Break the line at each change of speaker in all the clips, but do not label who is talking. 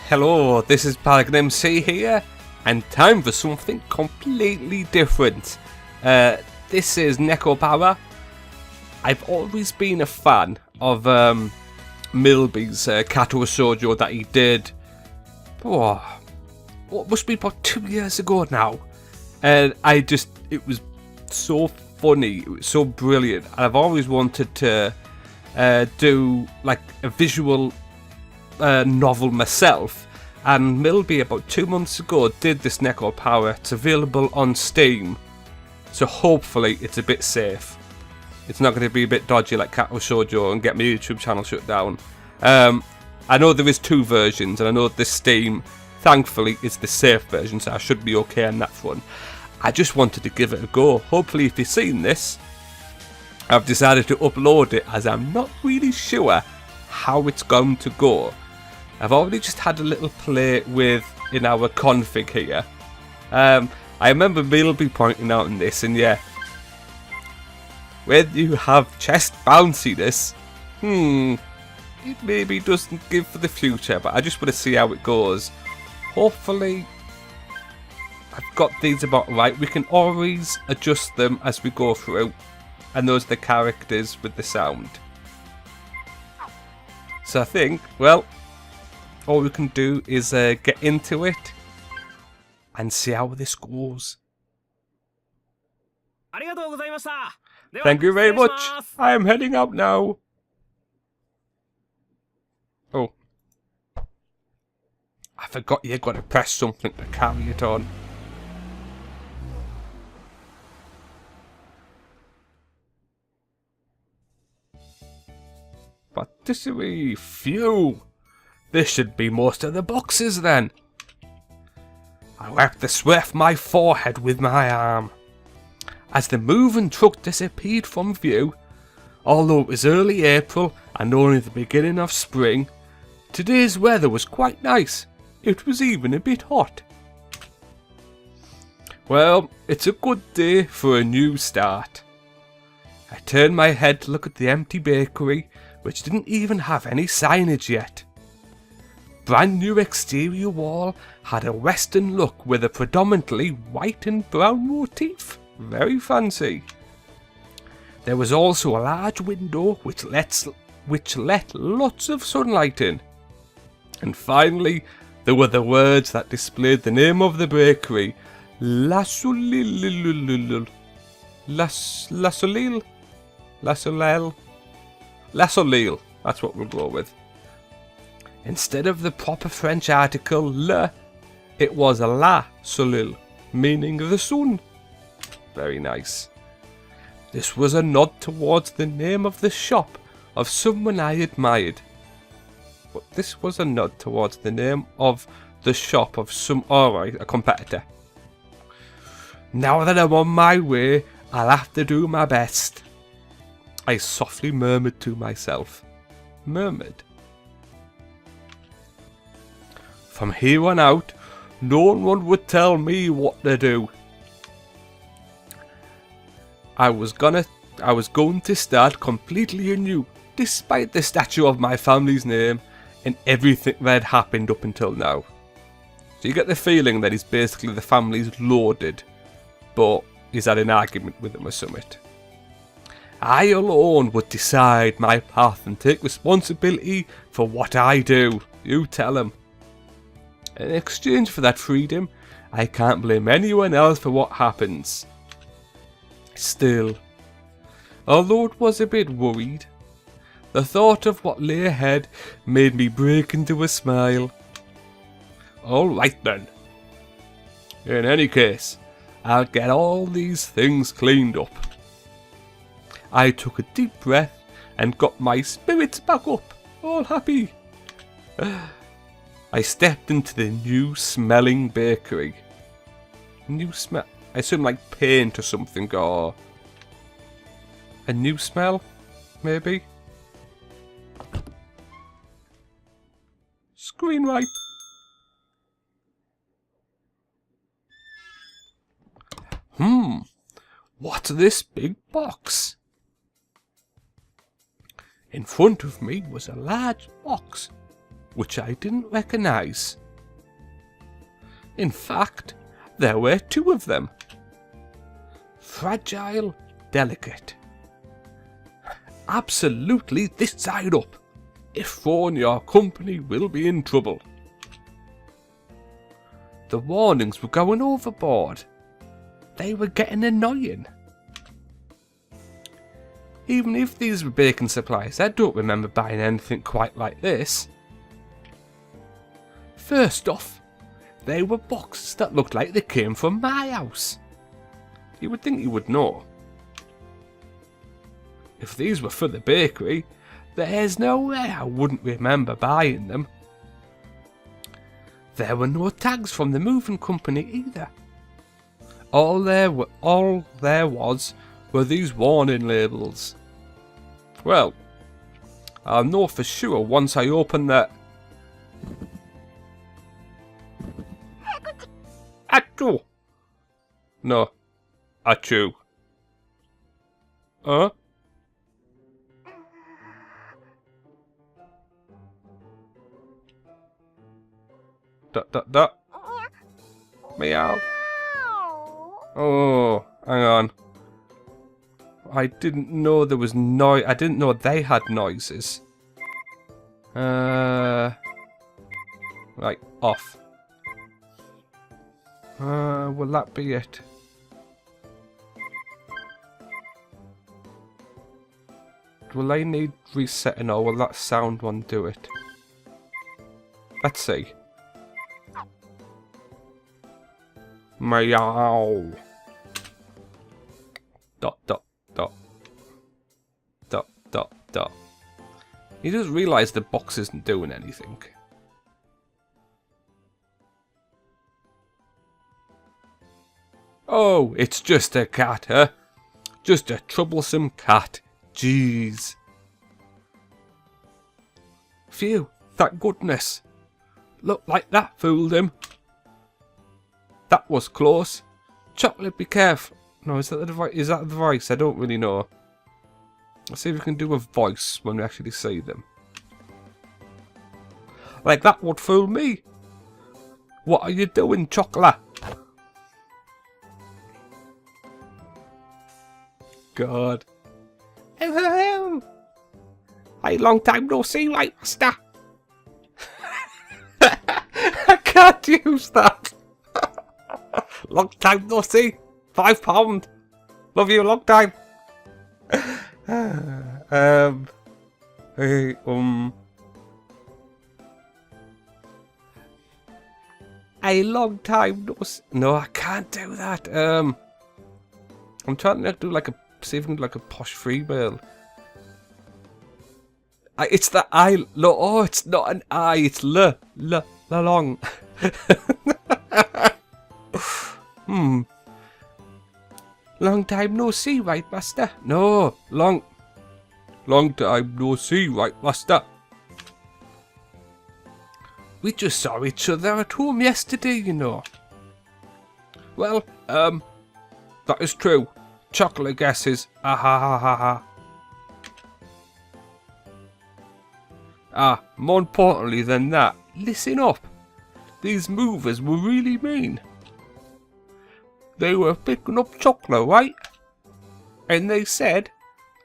Hello, this is Part1 MC here, and time for something completely different. This is Nekopara. I've always been a fan of Milby's Kato Shoujo that he did, what must be about 2 years ago now. And it was so funny, it was so brilliant, and I've always wanted to do like a visual novel myself, and Milby about 2 months ago did this Nekopara. It's available on Steam, so hopefully it's a bit safe. It's not going to be a bit dodgy like Kato Shoujo and get my YouTube channel shut down. I know there is 2 versions, and I know this Steam, thankfully, is the safe version, so I should be okay on that front. I just wanted to give it a go. Hopefully if you've seen this, I've decided to upload it as I'm not really sure how it's going to go. I've already just had a little play in our config here. I remember Milby pointing out in this, and yeah, when you have chest bounciness, it maybe doesn't give for the future, but I just want to see how it goes. Hopefully I've got these about right. We can always adjust them as we go through, and those are the characters with the sound. So I think, well, all we can do is get into it and see how this goes. Thank you very much. I am heading out now. Oh. I forgot you've got to press something to carry it on. Patisserie, phew! This should be most of the boxes then. I wiped the sweat off my forehead with my arm. As the moving truck disappeared from view, although it was early April and only the beginning of spring, today's weather was quite nice. It was even a bit hot. Well, it's a good day for a new start. I turned my head to look at the empty bakery, which didn't even have any signage yet. Brand new exterior wall had a western look with a predominantly white and brown motif. Very fancy. There was also a large window which let lots of sunlight in. And finally, there were the words that displayed the name of the bakery. La Soleil. La Soleil. La Soleil. That's what we'll go with. Instead of the proper French article le, it was a la Soleil, meaning the sun. Very nice. This was a nod towards the name of the shop of someone I admired. But this was a nod towards the name of the shop of a competitor. Now that I'm on my way, I'll have to do my best. I softly murmured to myself. Murmured. From here on out, no one would tell me what to do. I was going to start completely anew, despite the statue of my family's name and everything that had happened up until now. So you get the feeling that he's basically the family's loaded, but he's had an argument with them or something. I alone would decide my path and take responsibility for what I do. You tell him. In exchange for that freedom, I can't blame anyone else for what happens. Still, although it was a bit worried, the thought of what lay ahead made me break into a smile. Alright then. In any case, I'll get all these things cleaned up. I took a deep breath and got my spirits back up, all happy. I stepped into the new smelling bakery. New smell? I assume like paint or something, or a new smell, maybe? Screen wipe. What's this big box? In front of me was a large box which I didn't recognise. In fact, there were two of them. Fragile, delicate. Absolutely this side up. If phone your company will be in trouble. The warnings were going overboard. They were getting annoying. Even if these were baking supplies, I don't remember buying anything quite like this. First off, they were boxes that looked like they came from my house. You would think you would know. If these were for the bakery, there's no way I wouldn't remember buying them. There were no tags from the moving company either. All there was were these warning labels. Well, I'll know for sure once I open that. Achoo! No. Achoo. Huh? Dot. Meow. Oh, hang on. I didn't know there was I didn't know they had noises. Right, off. Will that be it? Will I need resetting or will that sound one do it? Let's see. Meow. Dot. He just realised the box isn't doing anything. Oh, it's just a cat, huh? Just a troublesome cat. Jeez. Phew, thank goodness. Looked like that fooled him. That was close. Chocolate, be careful. No, is that the device? Is that the voice? I don't really know. Let's see if we can do a voice when we actually see them. Like that would fool me. What are you doing, Chocolate? God. Hey, long time no see, right, master? I can't use that. Long time no see. £5. Love you a long time. A long time no see. No, I can't do that. I'm trying to do like a see if I can do like a posh freewheel. It's the I. Oh, it's not an I. It's long. Long time no see, right, master? No, long time no see, right, master? We just saw each other at home yesterday, you know. Well, that is true. Chocolate guesses. Ah ha ha ha ha. Ah, more importantly than that, listen up. These movers were really mean. They were picking up chocolate, right? And they said,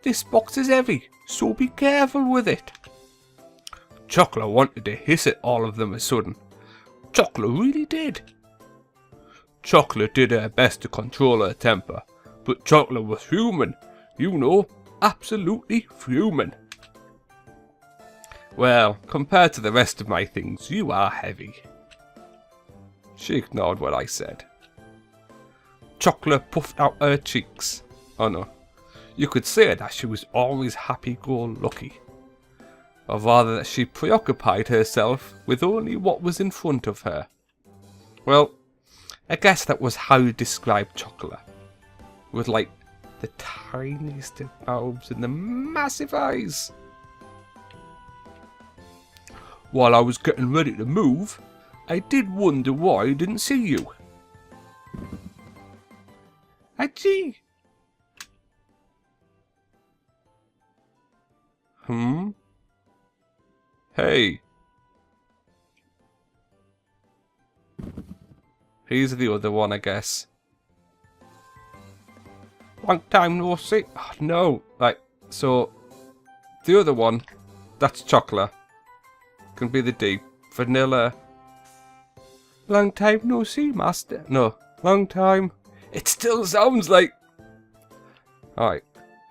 this box is heavy, so be careful with it. Chocolate wanted to hiss at all of them a sudden. Chocolate really did. Chocolate did her best to control her temper, but Chocolate was human, you know, absolutely human. Well, compared to the rest of my things, you are heavy. She ignored what I said. Chocolate puffed out her cheeks. Oh no, you could say that she was always happy-go-lucky. Or rather that she preoccupied herself with only what was in front of her. Well, I guess that was how you describe Chocolate. With like the tiniest of bulbs and the massive eyes. While I was getting ready to move, I did wonder why I didn't see you. Achie! Hey, He's the other one, I guess. Long time no see. Oh, no. Right, so the other one, that's chocolate. Can be the D. Vanilla. Long time no see, master. No, long time. It still sounds like... Alright.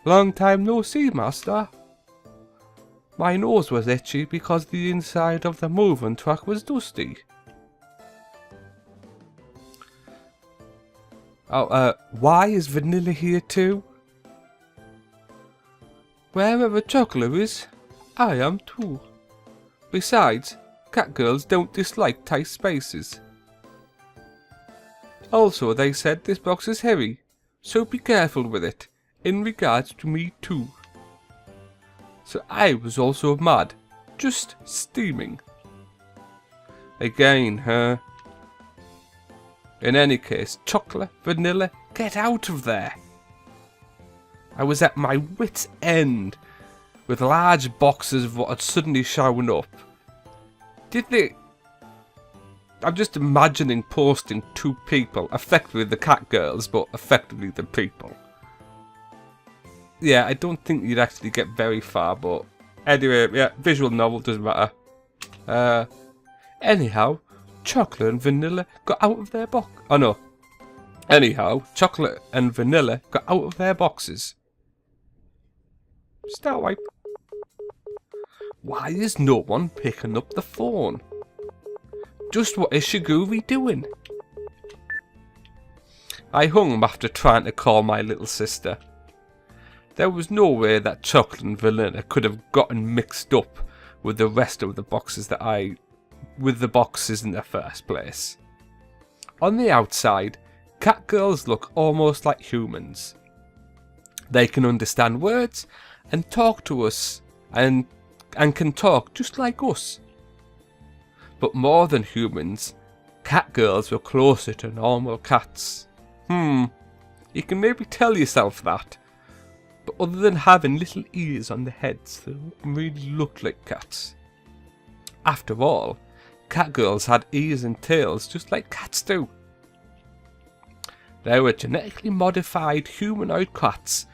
Long time no see, master. My nose was itchy because the inside of the moving truck was dusty. Oh, why is Vanilla here too? Wherever chocolate is, I am too. Besides, cat girls don't dislike tight spaces. Also, they said this box is heavy, so be careful with it, in regards to me too. So I was also mad, just steaming. Again, huh? In any case, chocolate, vanilla, get out of there. I was at my wit's end, with large boxes of what had suddenly shown up. Did they... I'm just imagining posting two people, effectively the cat girls, but effectively the people. Yeah, I don't think you'd actually get very far, but anyway, yeah, visual novel, doesn't matter. Anyhow, chocolate and vanilla got out of their box. Oh no. Anyhow, chocolate and vanilla got out of their boxes. Start wipe. Why is no one picking up the phone? Just what is Shiguri doing? I hung after trying to call my little sister. There was no way that chocolate and vanilla could have gotten mixed up with the rest of the boxes with the boxes in the first place. On the outside, cat girls look almost like humans. They can understand words and talk to us and can talk just like us. But more than humans, cat girls were closer to normal cats. You can maybe tell yourself that. But other than having little ears on their heads, they don't really look like cats. After all, cat girls had ears and tails just like cats do. They were genetically modified humanoid cats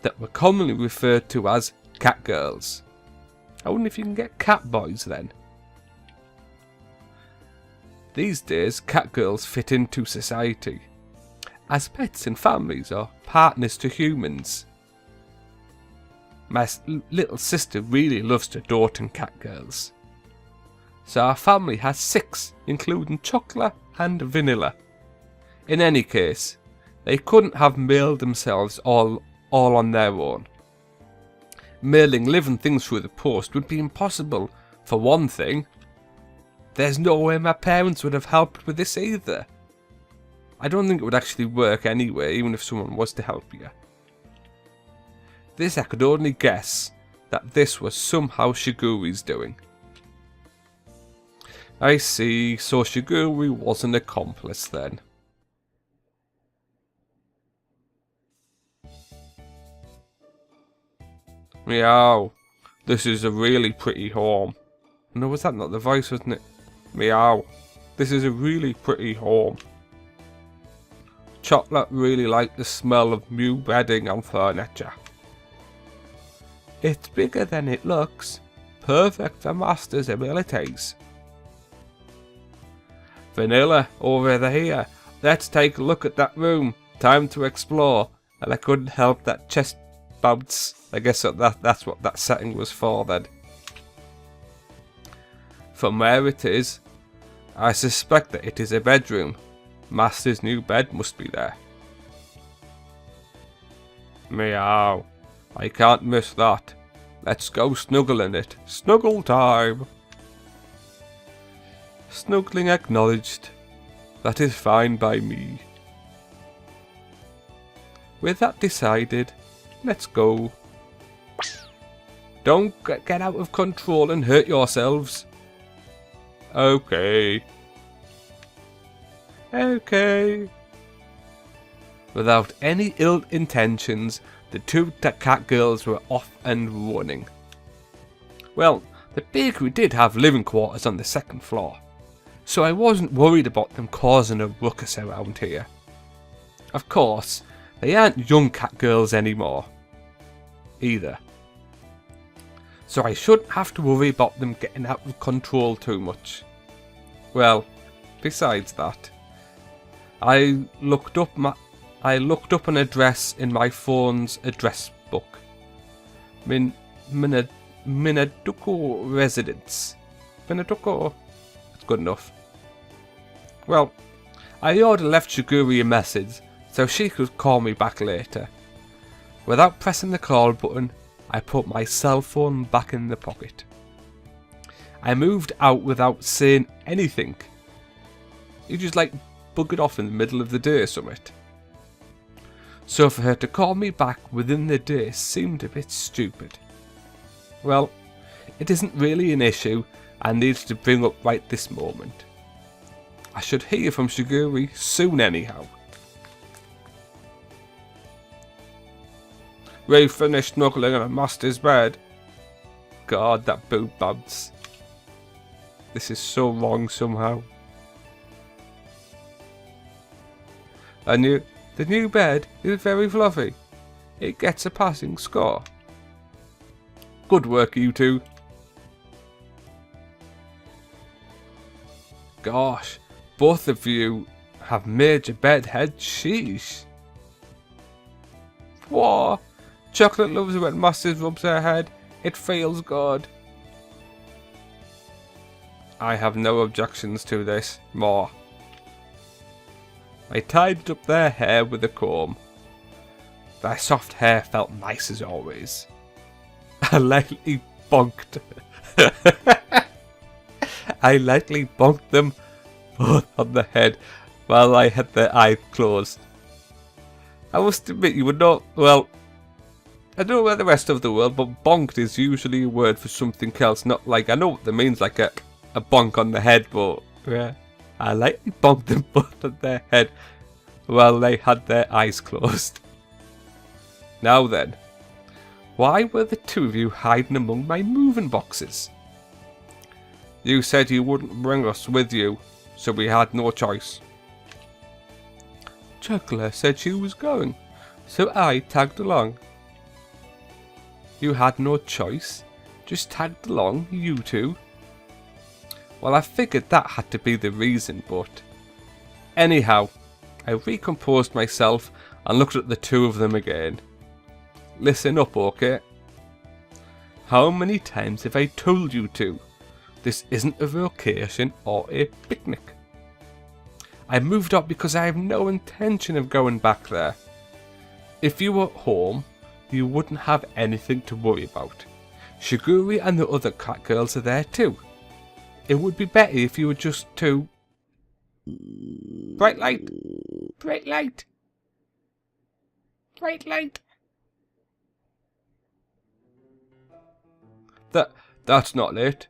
that were commonly referred to as cat girls. I wonder if you can get cat boys then. These days, cat girls fit into society as pets in families or partners to humans. My little sister really loves to dote in cat girls. So our family has 6, including chocolate and vanilla. In any case, they couldn't have mailed themselves all on their own. Mailing living things through the post would be impossible, for one thing. There's no way my parents would have helped with this either. I don't think it would actually work anyway, even if someone was to help you. This I could only guess that this was somehow Shiguri's doing. I see, so Shiguri was an accomplice then. Meow. This is a really pretty home. No, was that not the voice, wasn't it? Meow. This is a really pretty home. Chocolate really liked the smell of new bedding and furniture. It's bigger than it looks. Perfect for master's abilities. Vanilla, over here. Let's take a look at that room. Time to explore. And I couldn't help that chest bounce. I guess that's what that setting was for then. From where it is, I suspect that it is a bedroom. Master's new bed must be there. Meow. I can't miss that. Let's go snuggle in it. Snuggle time. Snuggling acknowledged. That is fine by me. With that decided, let's go. Don't get out of control and hurt yourselves. Okay. Okay. Without any ill intentions, the two cat girls were off and running. Well, the bakery did have living quarters on the second floor. so I wasn't worried about them causing a ruckus around here. Of course, they aren't young cat girls anymore, either. So I shouldn't have to worry about them getting out of control too much. Well, besides that, I looked up an address in my phone's address book. Minaduko residence. Minaduko. That's good enough. Well, I already left Shiguri a message, so she could call me back later. Without pressing the call button, I put my cell phone back in the pocket. I moved out without saying anything. You just buggered off in the middle of the day or something. So for her to call me back within the day seemed a bit stupid. Well, it isn't really an issue I needed to bring up right this moment. I should hear from Shiguri soon anyhow. We finished snuggling in a master's bed. God, that boob bounce. This is so wrong somehow. The new bed is very fluffy. It gets a passing score. Good work, you two. Gosh, both of you have major bedhead. Sheesh. Whoa. Chocolate loves it when Masters rubs her head. It feels good. I have no objections to this. More. I tidied up their hair with a comb. Their soft hair felt nice as always. I lightly bonked. I lightly bonked them both on the head while I had their eyes closed. I must admit you would not, well, I don't know about the rest of the world, but bonked is usually a word for something else, not like, I know what that means, like a bonk on the head, but yeah, I lightly bonked them both on their head while they had their eyes closed. Now then, why were the two of you hiding among my moving boxes? You said you wouldn't bring us with you, so we had no choice. Chuckler said she was going, so I tagged along. You had no choice? Just tagged along, you two? Well, I figured that had to be the reason, but... Anyhow, I recomposed myself and looked at the two of them again. Listen up, okay? How many times have I told you to? This isn't a vacation or a picnic. I moved up because I have no intention of going back there. If you were at home, you wouldn't have anything to worry about. Shiguri and the other cat girls are there too. It would be better if you were just two... Bright light! Bright light! Bright light! That's not it.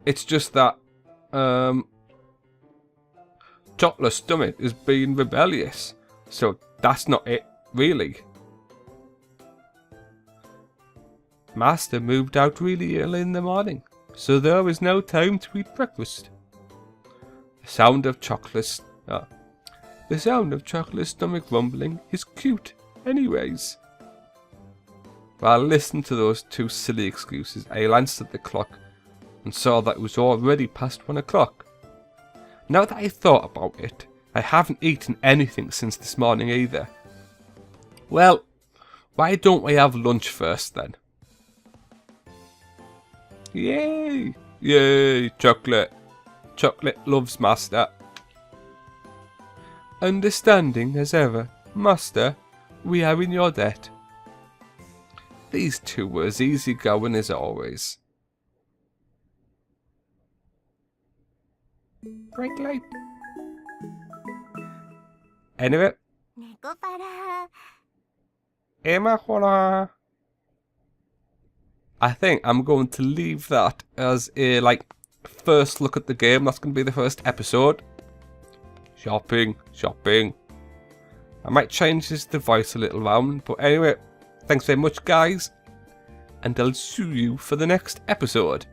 It's just that, Chocolate Stomach is being rebellious. So that's not it, really. Master moved out really early in the morning, so there was no time to eat breakfast. The sound of Chocolate Stomach rumbling is cute, anyways. While listening to those two silly excuses, I glanced at the clock and saw that it was already past 1 o'clock. Now that I thought about it, I haven't eaten anything since this morning either. Well, why don't we have lunch first then? Yay! Yay, chocolate! Chocolate loves Master. Understanding as ever, Master, we are in your debt. These two were as easy going as always. Bright light. Anyway.
Nekopara.
Emma. I think I'm going to leave that as a first look at the game. That's going to be the first episode. Shopping. I might change the voice a little round, but anyway, thanks very much guys, and I'll see you for the next episode.